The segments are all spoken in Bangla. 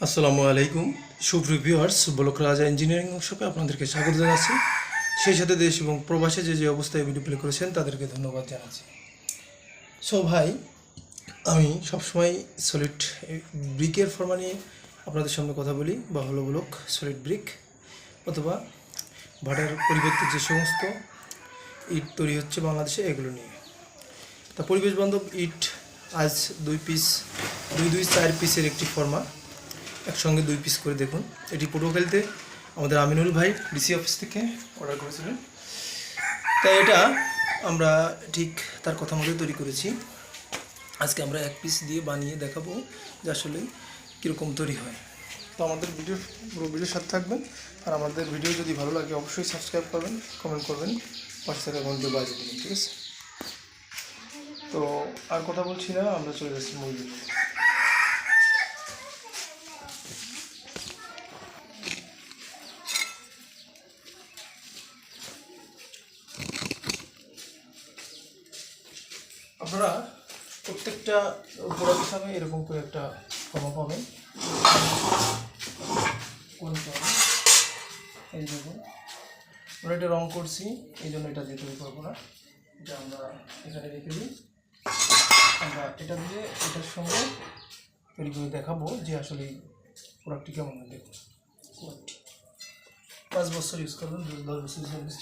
আসসালামু আলাইকুম সুপ্রিয় ভিউয়ার্স, ব্লক রাজা ইঞ্জিনিয়ারিং ওয়ার্কশপে আপনাদেরকে স্বাগত জানাচ্ছি। সেই সাথে দেশ এবং প্রবাসে যে অবস্থায় ভিডিও প্লে করেছেন তাদেরকে ধন্যবাদ জানাচ্ছি। সো ভাই, আমি সবসময় সলিড ব্রিকের ফর্মা নিয়ে আপনাদের সামনে কথা বলি, বা হলো ব্লক সলিড ব্রিক অথবা ভাটার পরিবর্তে যে সমস্ত ইট তৈরি হচ্ছে বাংলাদেশে এগুলো নিয়ে। তা পরিবেশ বান্ধব ইট আজ দুই 4 পিসের একটি ফর্মা একসঙ্গে 2 পিস করে দেখুন। এটি পটুয়াখালীতে আমাদের আমিনুল ভাই ডিসি অফিস থেকে অর্ডার করেছিলেন। তাই এটা আমরা ঠিক তার কথা মতো তৈরি করেছি। আজকে আমরা 1 পিস দিয়ে বানিয়ে দেখাবো যে আসলে কীরকম তৈরি হয়। তো আমাদের পুরো ভিডিওর সাথে থাকবেন, আর আমাদের ভিডিও যদি ভালো লাগে অবশ্যই সাবস্ক্রাইব করবেন, কমেন্ট করবেন, পাশে থাকা ঘন্টা বাজিয়ে দেবেন, ঠিক আছে? তো আর কথা বলছি না, আমরা চলে যাচ্ছি মূল ভিডিও। আপনারা প্রত্যেকটা উপরা হিসাবে এরকম করে একটা ফর্মা পাবেন। এই দেখুন, আমরা এটা রং করছি, এই জন্য এটা দিয়ে তৈরি করবো না। এটা আমরা এখানে রেখে দিই। আমরা এটা দিয়ে এটার সঙ্গে তৈরি করে দেখাবো যে আসলে প্রোডাক্টটি কেমন হয়। দেখুন, কোয়ালিটি 5 বছর ইউজ করবেন, 10 বছর সার্ভিস।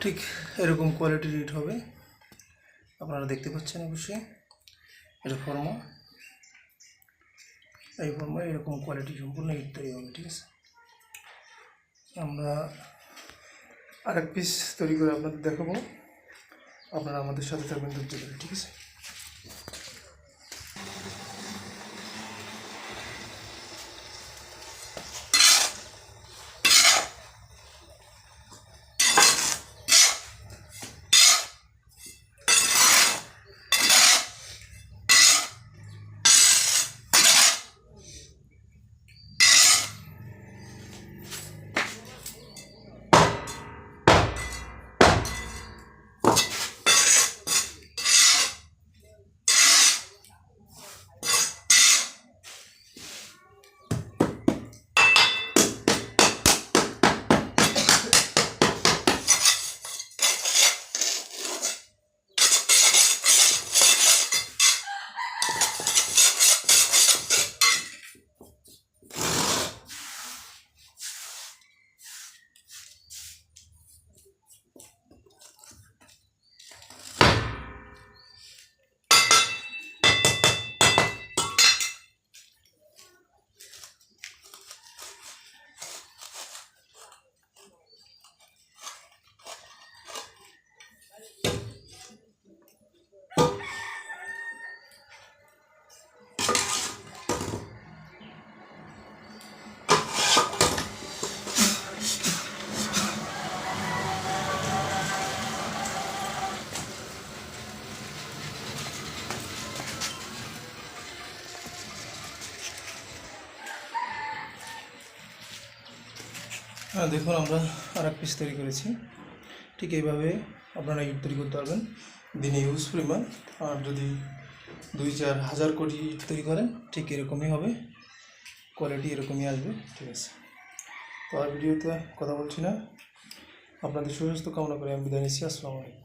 ঠিক এরকম কোয়ালিটির ইট হবে, আপনারা দেখতে পাচ্ছেন অবশ্যই। এটা ফর্মা, এই ফর্মা এরকম কোয়ালিটি সম্পূর্ণ ইট তৈরি হবে, ঠিক আছে? আমরা আরেক পিস তৈরি করে আপনাদের দেখাবো, আপনারা আমাদের সাথে থাকবেন ধৈর্য ধরে, ঠিক আছে? হ্যাঁ, দেখুন আমরা আর এক পিস তৈরি করেছি। ঠিক এইভাবে আপনারা ইট তৈরি করতে পারবেন দিনে ইউজ পরিমাণ। আর যদি 2-4 হাজার কোটি ইট তৈরি করেন ঠিক এরকমই হবে, কোয়ালিটি এরকমই আসবে। ঠিক আছে, তো আর ভিডিওতে কথা বলছি না, আপনাদের সুস্বাস্থ্য কামনা করে আমি বিদায় নিচ্ছি। আসসালামু আলাইকুম।